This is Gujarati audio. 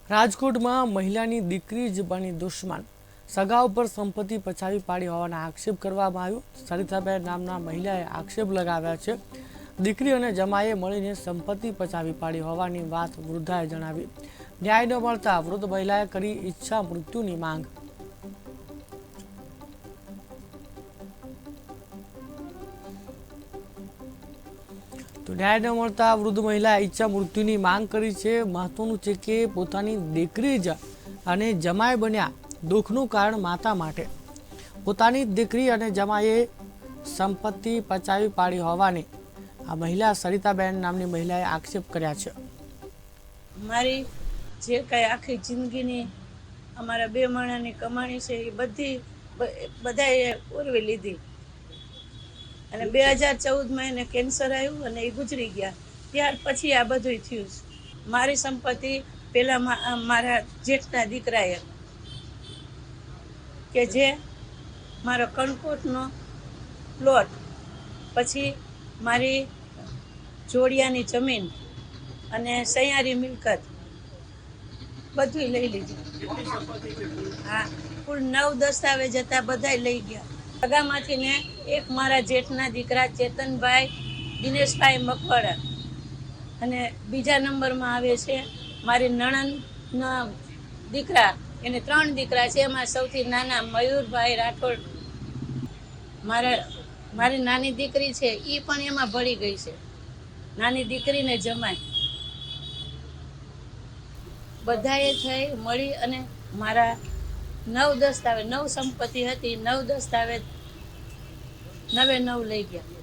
રાજકોટમાં મહિલાની દીકરી જ બની દુશ્મન, સગા ઉપર સંપત્તિ પચાવી પાડી હોવાના આક્ષેપ કરવામાં આવ્યો। સરિતાબેન નામના મહિલાએ આક્ષેપ લગાવ્યા છે। દીકરી અને જમાઈએ મળીને સંપત્તિ પચાવી પાડી હોવાની વાત વૃદ્ધાએ જણાવી। ન્યાય ન મળતા વૃદ્ધ મહિલાએ કરી ઈચ્છા મૃત્યુની માંગ। તો ન્યાય ન મળતા વૃદ્ધ મહિલાએ ઈચ્છા મૃત્યુની માંગ કરી છે। મહત્વનું છે કે પોતાની દીકરી જ અને જમાઈ બન્યા દુઃખનું કારણ માતા માટે। પોતાની દીકરી અને જમાઈએ સંપત્તિ પચાવી પાડી હોવાની આ મહિલા સરિતાબેન નામની મહિલાએ આક્ષેપ કર્યા છે। મારી જે કાંઈ આખી જિંદગીની અમારા બે માણાની કમાણી છે એ બધાએ ઓરવી લીધી અને 2014માં એને કેન્સર આવ્યું અને એ ગુજરી ગયા। ત્યાર પછી આ બધું થયું છે। મારી સંપત્તિ પહેલાં મારા જેઠના દીકરાએ કે જે મારો કણકોટનો પ્લોટ, પછી મારી જોડિયાની જમીન અને સૈયારી મિલકત બધું લઈ લીધું। હા, કુલ 9 દસ્તાવેજ હતા, બધા લઈ ગયા। સગામાંથી ને એક મારા જેઠના દીકરા ચેતનભાઈ દિનેશભાઈ મકવાડા અને બીજા નંબરમાં આવે છે મારી નણંદના દીકરા, એને 3 દીકરા છે, એમાં સૌથી નાના મયુરભાઈ રાઠોડ। મારી નાની દીકરી છે એ પણ એમાં ભળી ગઈ છે। નાની દીકરીને જમાય બધાએ થઈ મળી અને મારા 9 દસ્તાવેજ, 9 સંપત્તિ હતી, 9 દસ્તાવેજ 9 લઈ ગયા।